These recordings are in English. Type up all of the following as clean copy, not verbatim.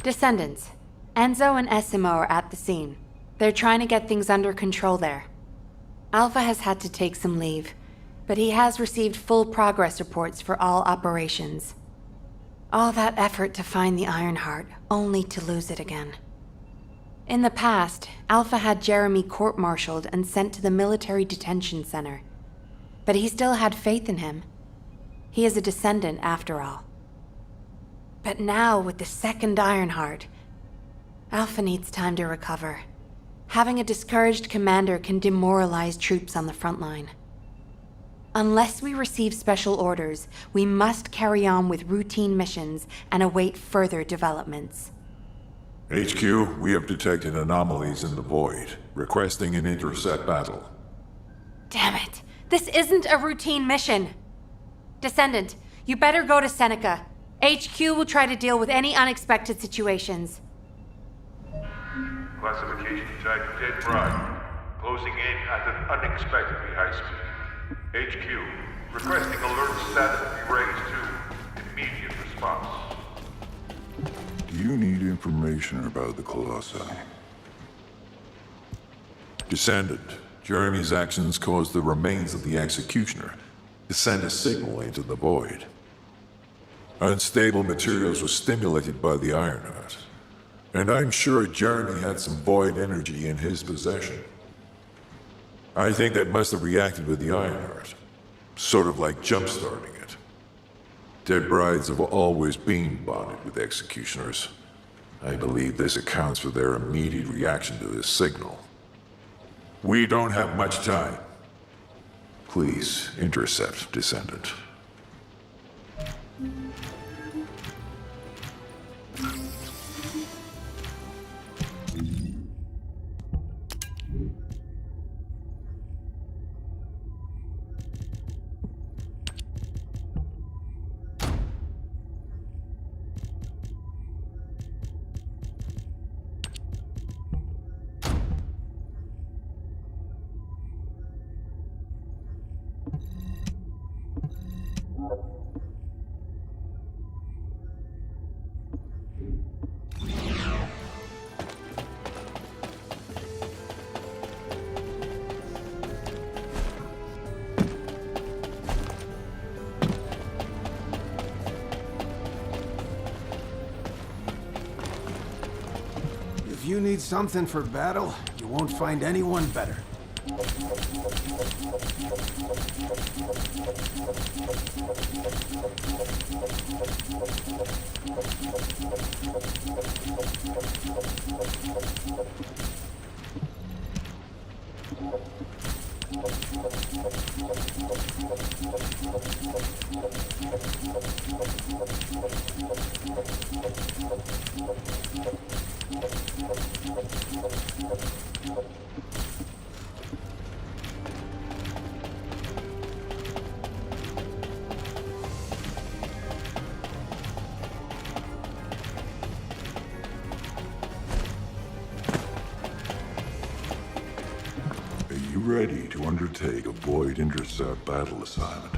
Descendants. Enzo and Essimo are at the scene. They're trying to get things under control there. Alpha has had to take some leave, but he has received full progress reports for all operations. All that effort to find the Ironheart, only to lose it again. In the past, Alpha had Jeremy court-martialed and sent to the military detention center. But he still had faith in him. He is a descendant after all. But now, with the second Ironheart, Alpha needs time to recover. Having a discouraged commander can demoralize troops on the front line. Unless we receive special orders, we must carry on with routine missions and await further developments. HQ, we have detected anomalies in the void, requesting an intercept battle. Damn it! This isn't a routine mission! Descendant, you better go to Seneca. HQ will try to deal with any unexpected situations. Classification tag Dead Bride. Closing in at an unexpectedly high speed. HQ, requesting alert status be raised to immediate response. Do you need information about the Colossi? Descendant, Jeremy's actions caused the remains of the Executioner to send a signal into the void. Unstable materials were stimulated by the Ironheart, and I'm sure Jeremy had some void energy in his possession. I think that must have reacted with the Ironheart, sort of like jump-starting it. Dead brides have always been bonded with executioners. I believe this accounts for their immediate reaction to this signal. We don't have much time. Please intercept, Descendant. If you need something for battle, you won't find anyone better. Are you ready to undertake a void intercept battle assignment?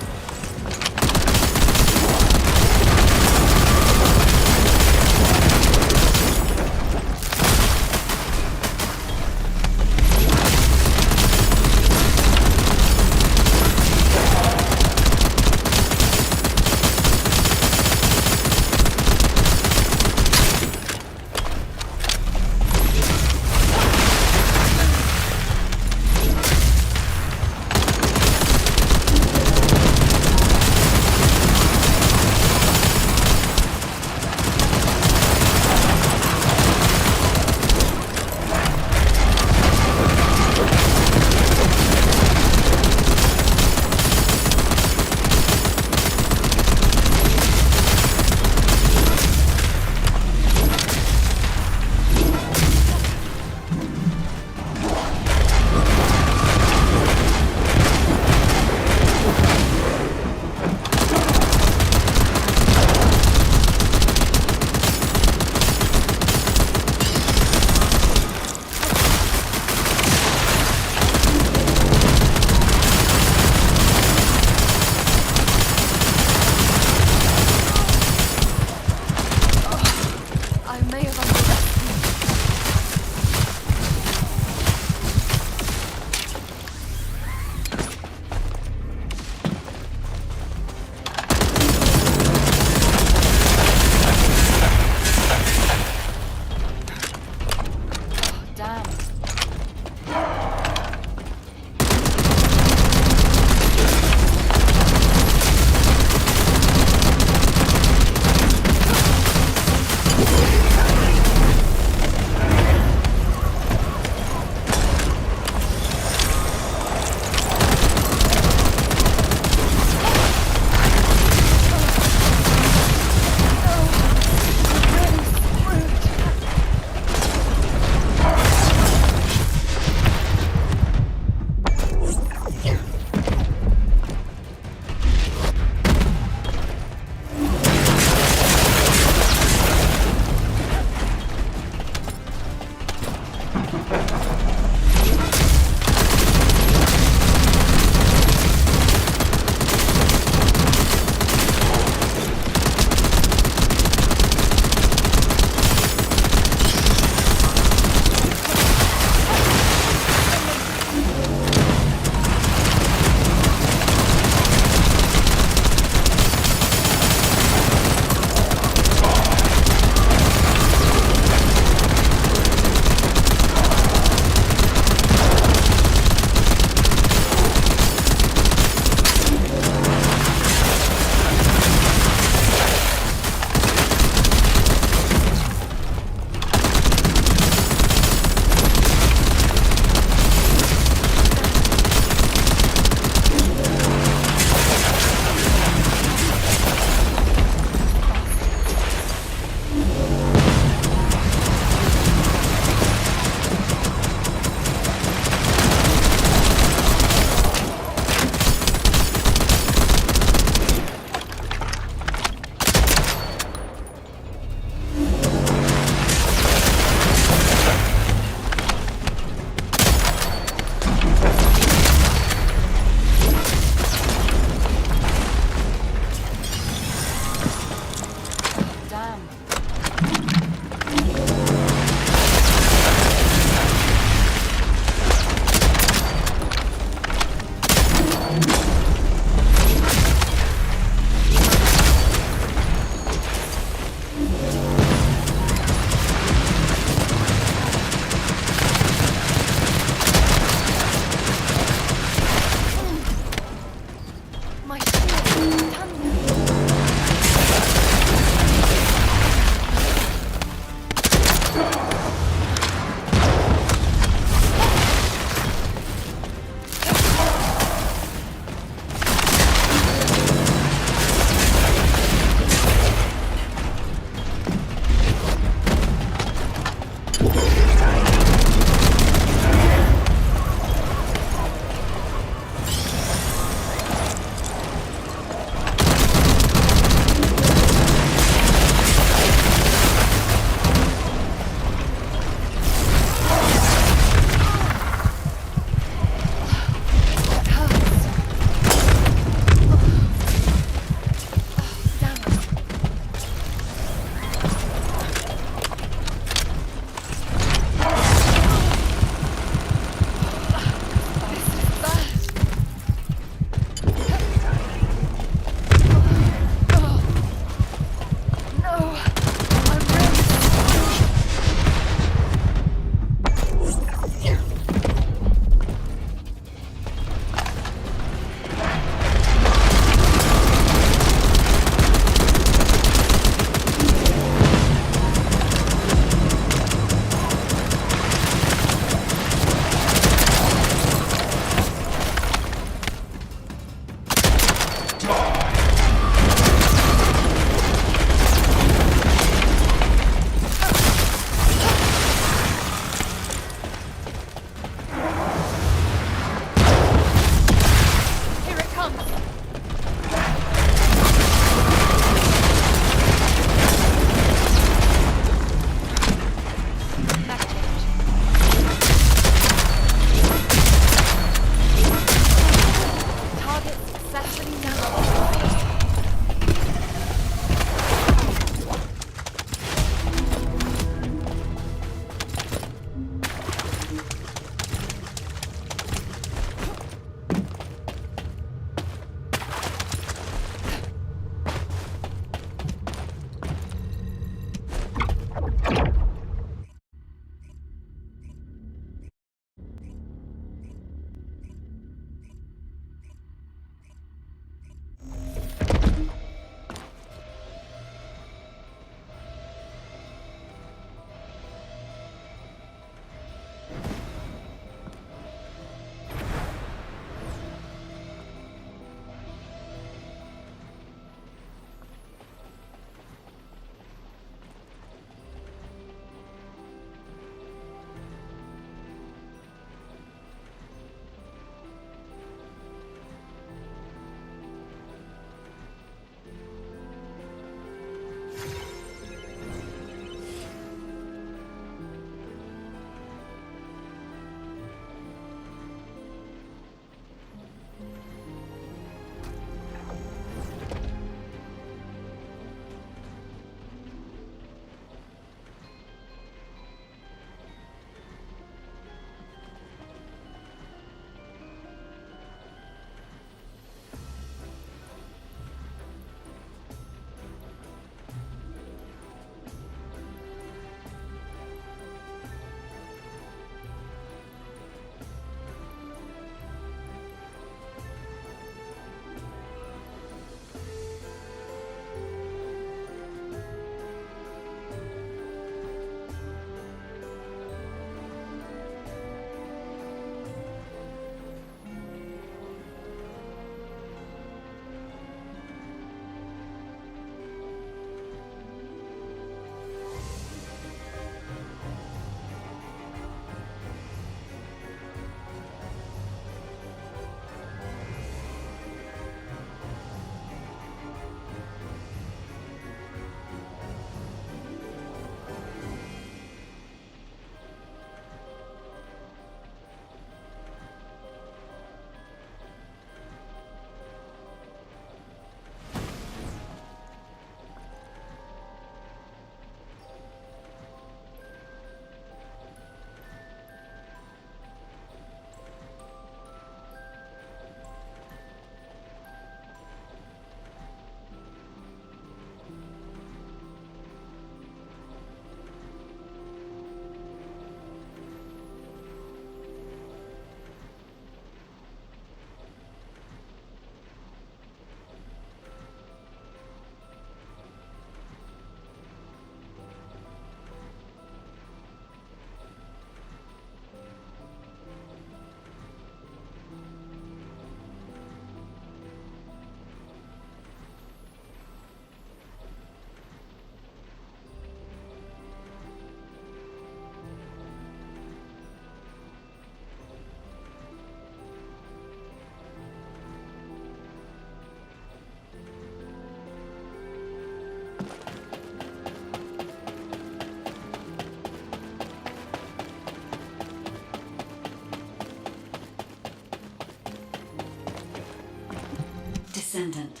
Descendant.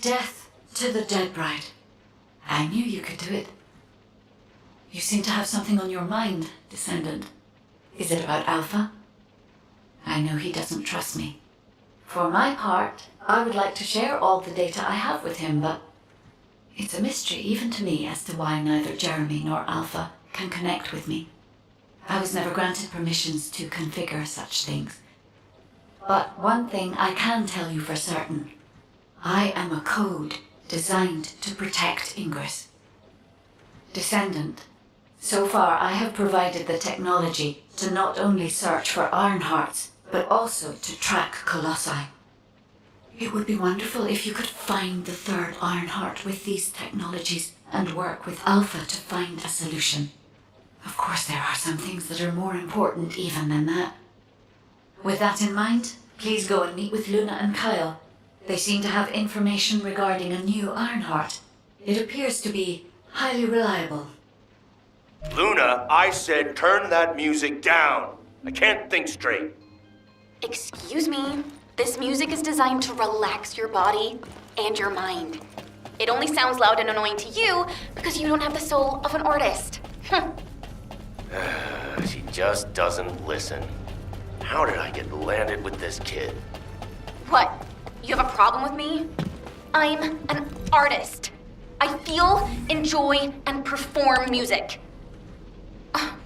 Death to the dead bride. I knew you could do it. You seem to have something on your mind, Descendant. Is it about Alpha? I know he doesn't trust me. For my part, I would like to share all the data I have with him, but it's a mystery even to me as to why neither Jeremy nor Alpha can connect with me. I was never granted permissions to configure such things. But one thing I can tell you for certain. I am a code designed to protect Ingress. Descendant. So far, I have provided the technology to not only search for Ironhearts, but also to track Colossi. It would be wonderful if you could find the third Ironheart with these technologies and work with Alpha to find a solution. Of course, there are some things that are more important even than that. With that in mind, please go and meet with Luna and Kyle. They seem to have information regarding a new Ironheart. It appears to be highly reliable. Luna, I said turn that music down. I can't think straight. Excuse me, this music is designed to relax your body and your mind. It only sounds loud and annoying to you because you don't have the soul of an artist. She just doesn't listen. How did I get landed with this kid? What? You have a problem with me? I'm an artist. I feel, enjoy, and perform music.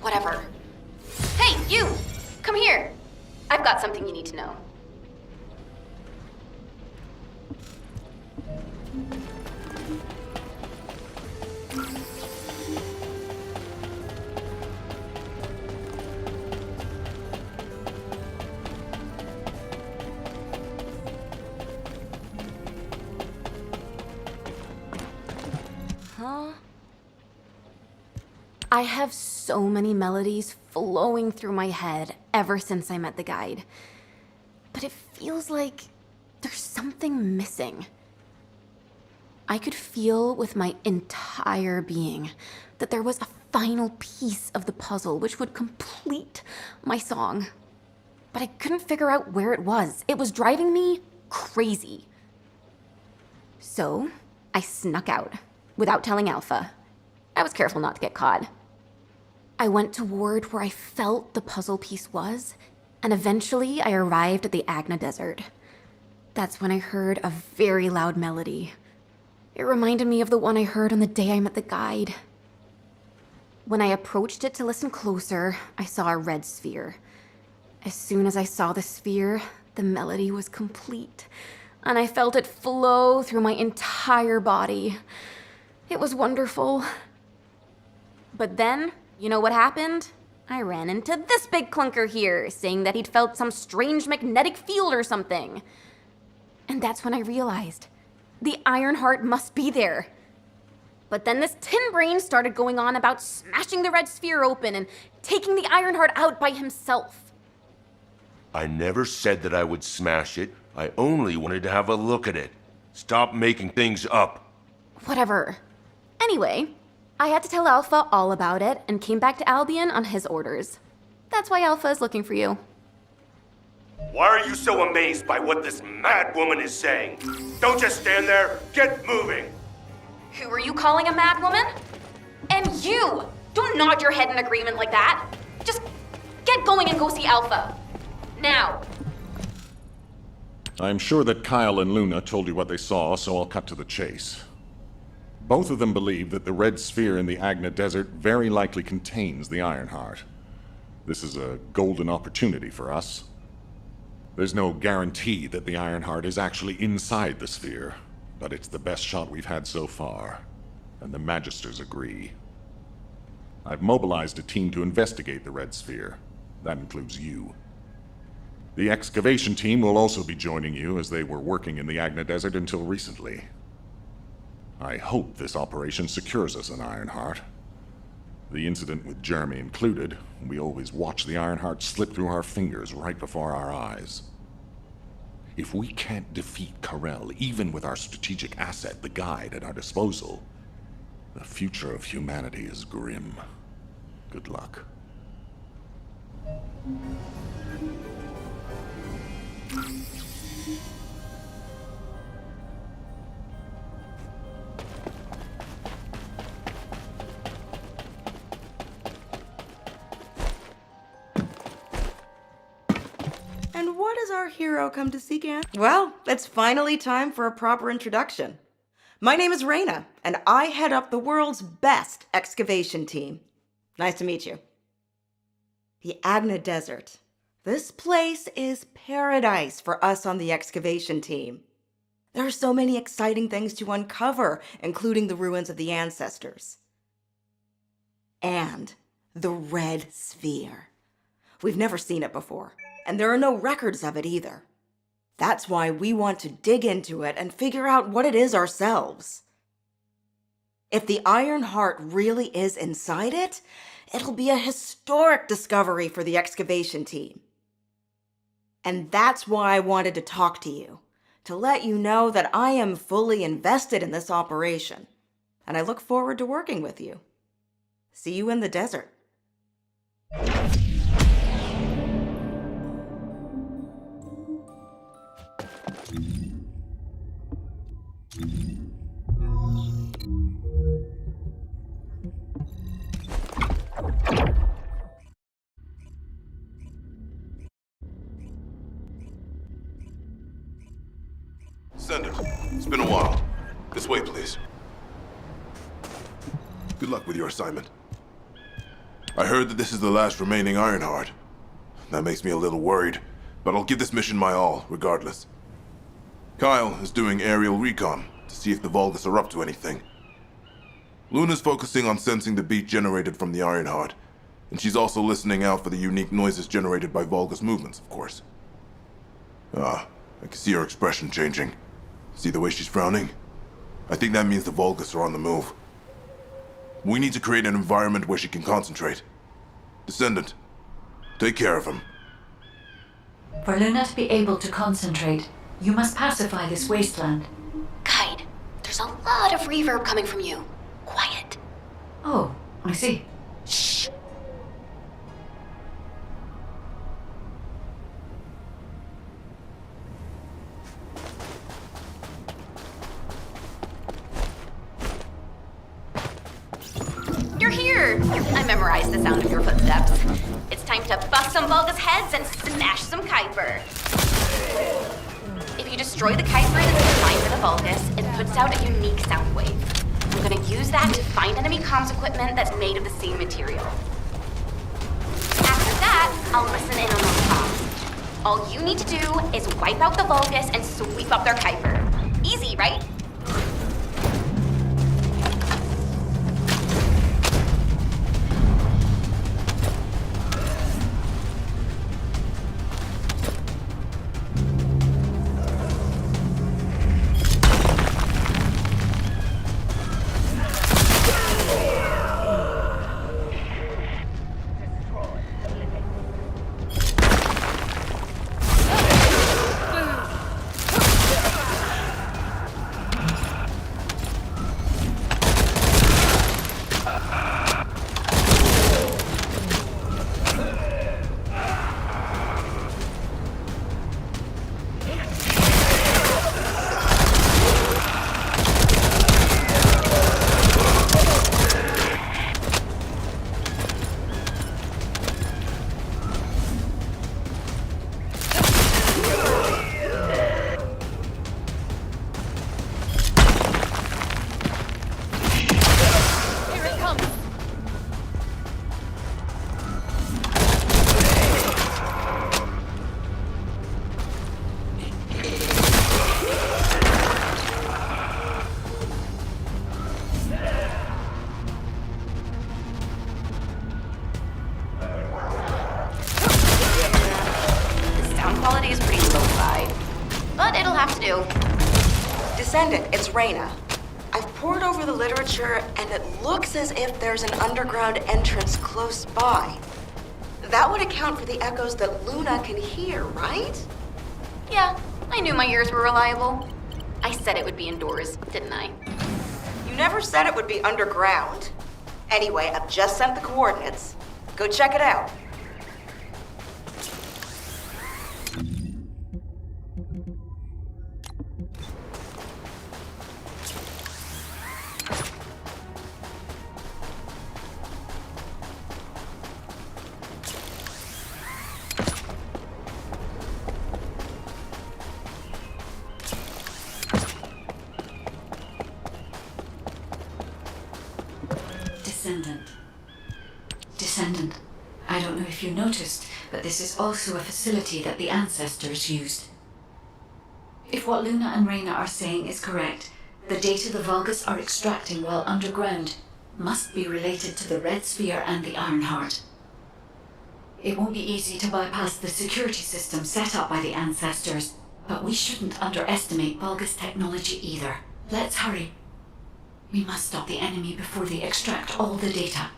Whatever. Hey, you! Come here. I've got something you need to know. Huh? I have so many melodies flowing through my head ever since I met the guide. But it feels like there's something missing. I could feel with my entire being that there was a final piece of the puzzle which would complete my song. But I couldn't figure out where it was. It was driving me crazy. So I snuck out without telling Alpha. I was careful not to get caught. I went toward where I felt the puzzle piece was, and eventually I arrived at the Agna Desert. That's when I heard a very loud melody. It reminded me of the one I heard on the day I met the guide. When I approached it to listen closer, I saw a red sphere. As soon as I saw the sphere, the melody was complete, and I felt it flow through my entire body. It was wonderful. But then, you know what happened? I ran into this big clunker here, saying that he'd felt some strange magnetic field or something. And that's when I realized the Ironheart must be there. But then this tin brain started going on about smashing the red sphere open and taking the Ironheart out by himself. I never said that I would smash it. I only wanted to have a look at it. Stop making things up. Whatever. Anyway, I had to tell Alpha all about it and came back to Albion on his orders. That's why Alpha is looking for you. Why are you so amazed by what this mad woman is saying? Don't just stand there. Get moving. Who are you calling a mad woman? And you! Don't nod your head in agreement like that. Just get going and go see Alpha. Now. I'm sure that Kyle and Luna told you what they saw, so I'll cut to the chase. Both of them believe that the red sphere in the Agna Desert very likely contains the Ironheart. This is a golden opportunity for us. There's no guarantee that the Ironheart is actually inside the sphere, but it's the best shot we've had so far, and the Magisters agree. I've mobilized a team to investigate the red sphere. That includes you. The excavation team will also be joining you, as they were working in the Agna Desert until recently. I hope this operation secures us an Ironheart. The incident with Jeremy included, we always watch the Ironheart slip through our fingers right before our eyes. If we can't defeat Karel, even with our strategic asset, the Guide, at our disposal, the future of humanity is grim. Good luck. does our hero come to seek Anne? Well, it's finally time for a proper introduction. My name is Reyna, and I head up the world's best excavation team. Nice to meet you. The Agna Desert. This place is paradise for us on the excavation team. There are so many exciting things to uncover, including the ruins of the ancestors. And the Red Sphere. We've never seen it before, and there are no records of it either. That's why we want to dig into it and figure out what it is ourselves. If the Iron Heart really is inside it, it'll be a historic discovery for the excavation team. And that's why I wanted to talk to you, to let you know that I am fully invested in this operation, and I look forward to working with you. See you in the desert. Descendant, it's been a while. This way, please. Good luck with your assignment. I heard that this is the last remaining Ironheart. That makes me a little worried, but I'll give this mission my all, regardless. Kyle is doing aerial recon to see if the Vulgus are up to anything. Luna's focusing on sensing the beat generated from the Ironheart, and she's also listening out for the unique noises generated by Vulgus movements, of course. I can see her expression changing. See the way she's frowning? I think that means the Vulgus are on the move. We need to create an environment where she can concentrate. Descendant, take care of him. For Luna to be able to concentrate, you must pacify this wasteland. Guide, there's a lot of reverb coming from you. Quiet. Oh, I see. Shh. You're here! I memorized the sound of your footsteps. It's time to bust some Vulgus heads and smash some Kuiper. If you destroy the Kuiper that's designed for the Vulgus, it puts out a unique sound wave. I'm gonna use that to find enemy comms equipment that's made of the same material. After that, I'll listen in on those comms. All you need to do is wipe out the Vulgus and sweep up their Kuiper. Easy, right? Descendant, it's Reyna. I've pored over the literature, and it looks as if there's an underground entrance close by. That would account for the echoes that Luna can hear, right? Yeah, I knew my ears were reliable. I said it would be indoors, didn't I? You never said it would be underground. Anyway, I've just sent the coordinates. Go check it out. Descendant. Descendant. I don't know if you noticed, but this is also a facility that the ancestors used. If what Luna and Reyna are saying is correct, the data the Vulgus are extracting while underground must be related to the Red Sphere and the Ironheart. It won't be easy to bypass the security system set up by the ancestors, but we shouldn't underestimate Vulgus technology either. Let's hurry. We must stop the enemy before they extract all the data.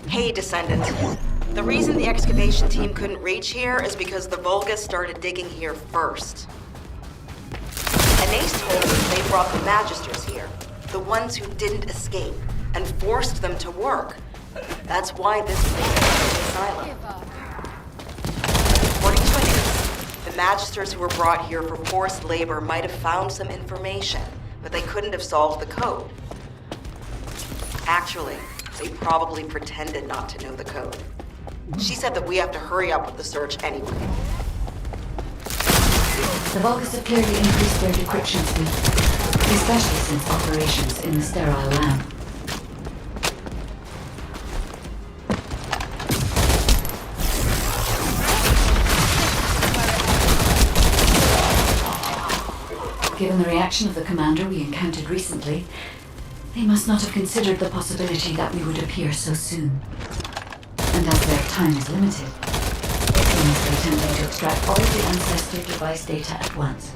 Hey, Descendant. The reason the excavation team couldn't reach here is because the Vulgus started digging here first. And Ace told us they brought the Magisters here, the ones who didn't escape, and forced them to work. That's why this place is an asylum. According to Ace, the Magisters who were brought here for forced labor might have found some information, but they couldn't have solved the code. Actually, they probably pretended not to know the code. She said that we have to hurry up with the search anyway. The Vulgus have clearly increased their decryption speed, especially since operations in the sterile lab. Given the reaction of the commander we encountered recently, they must not have considered the possibility that we would appear so soon. And as their time is limited, they must be attempting to extract all of the ancestor device data at once.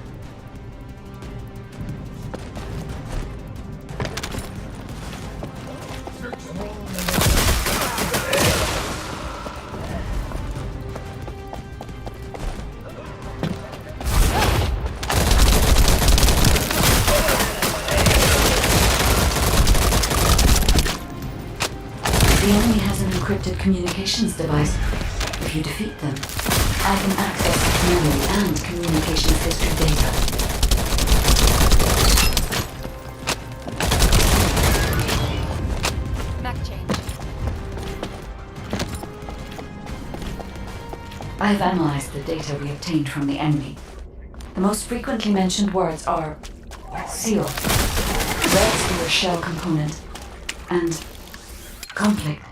The enemy has an encrypted communications device. If you defeat them, I can access memory and communications history data. Mech change. I've analyzed the data we obtained from the enemy. The most frequently mentioned words are seal, red sphere shell component, and conflict.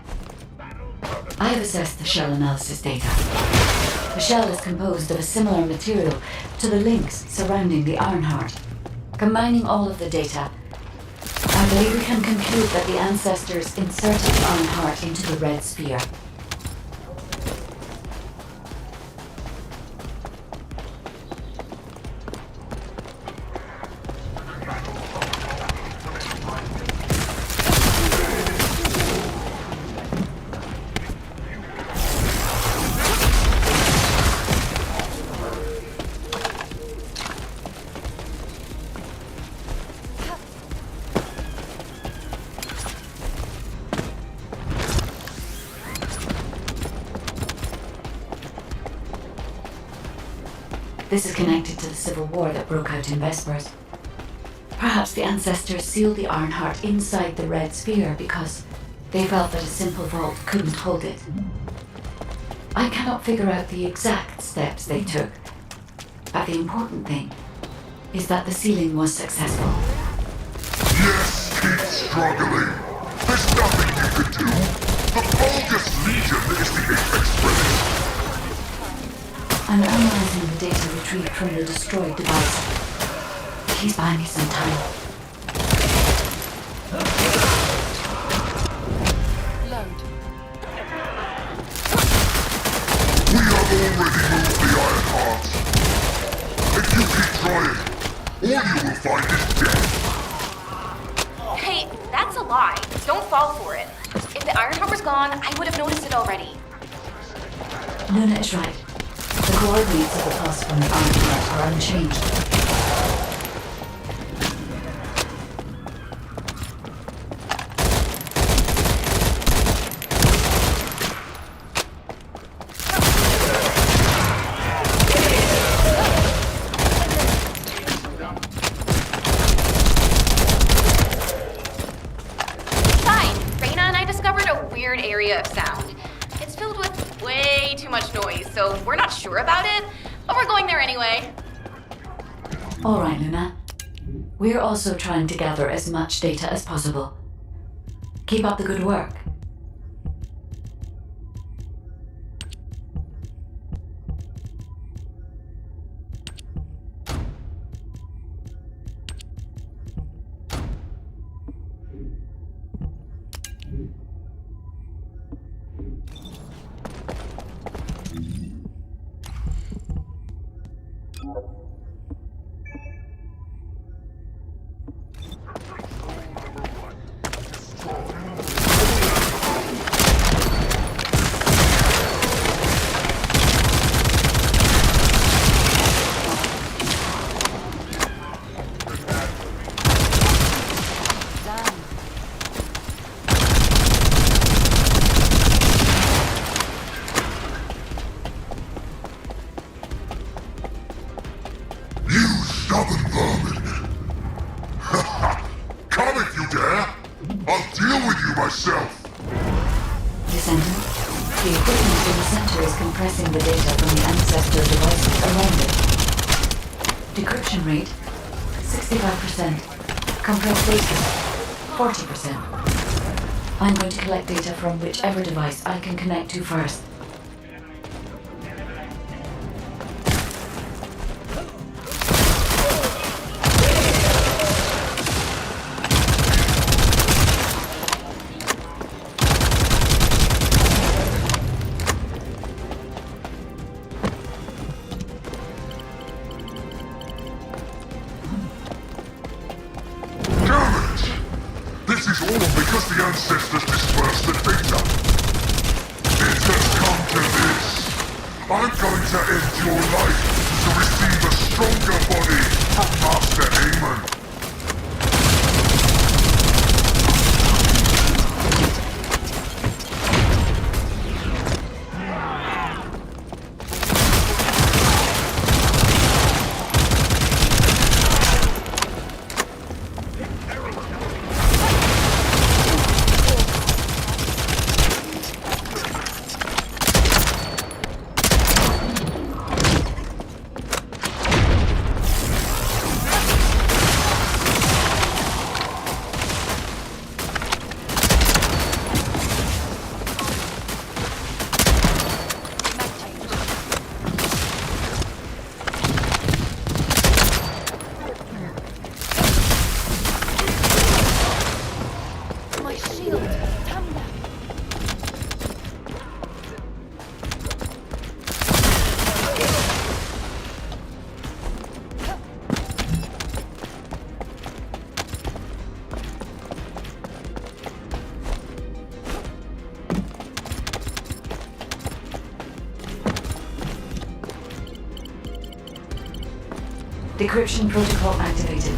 I have assessed the shell analysis data. The shell is composed of a similar material to the links surrounding the Ironheart. Combining all of the data, I believe we can conclude that the ancestors inserted the Ironheart into the Red Sphere. This is connected to the civil war that broke out in Vespers. Perhaps the ancestors sealed the Ironheart inside the Red Sphere because they felt that a simple vault couldn't hold it. I cannot figure out the exact steps they took, but the important thing is that the sealing was successful. Yes, keep struggling. There's nothing you can do. The Vulgus Legion is the apex predator. I'm analyzing the data retrieved from the destroyed device. Please buy me some time. Load. We have already moved the Ironheart. If you keep trying, all you will find is death. Hey, that's a lie. Don't fall for it. If the Ironheart was gone, I would have noticed it already. Luna is right. The coordinates of the pulse from the Ironheart are unchanged. sure about it, but we're going there anyway. All right, Luna. We're also trying to gather as much data as possible. Keep up the good work. Decryption rate, 65%. Compressed data, 40%. I'm going to collect data from whichever device I can connect to first. Because the ancestors dispersed the data. It has come to this. I'm going to end your life to receive a stronger body from Master Amon. Decryption protocol activated.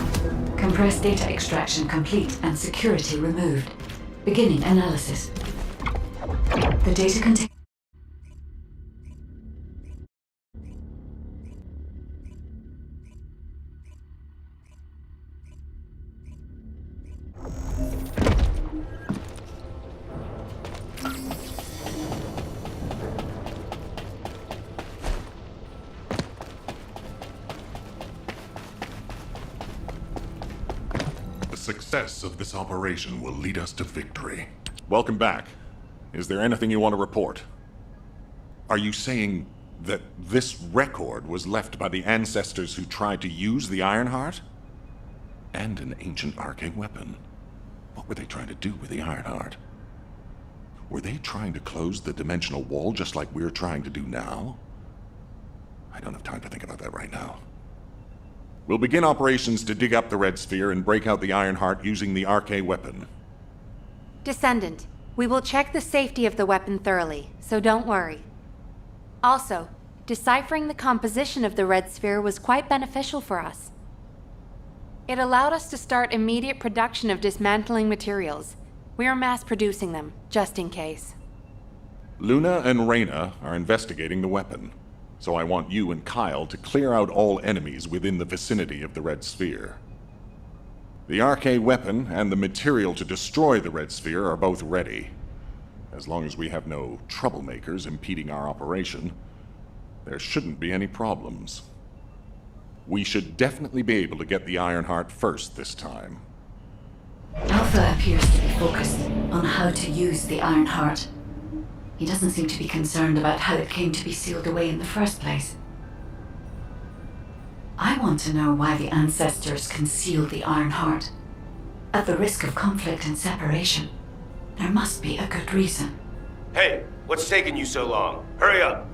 Compressed data extraction complete and security removed. Beginning analysis. The data contains... The success of this operation will lead us to victory. Welcome back. Is there anything you want to report? Are you saying that this record was left by the ancestors who tried to use the Ironheart? And an ancient arcane weapon. What were they trying to do with the Ironheart? Were they trying to close the dimensional wall just like we're trying to do now? I don't have time to think about that right now. We'll begin operations to dig up the Red Sphere and break out the Ironheart using the arcane weapon. Descendant, we will check the safety of the weapon thoroughly, so don't worry. Also, deciphering the composition of the Red Sphere was quite beneficial for us. It allowed us to start immediate production of dismantling materials. We are mass producing them, just in case. Luna and Reyna are investigating the weapon, so I want you and Kyle to clear out all enemies within the vicinity of the Red Sphere. The arcane weapon and the material to destroy the Red Sphere are both ready. As long as we have no troublemakers impeding our operation, there shouldn't be any problems. We should definitely be able to get the Ironheart first this time. Alpha appears to be focused on how to use the Ironheart. He doesn't seem to be concerned about how it came to be sealed away in the first place. I want to know why the ancestors concealed the Ironheart. At the risk of conflict and separation, there must be a good reason. Hey, what's taking you so long? Hurry up!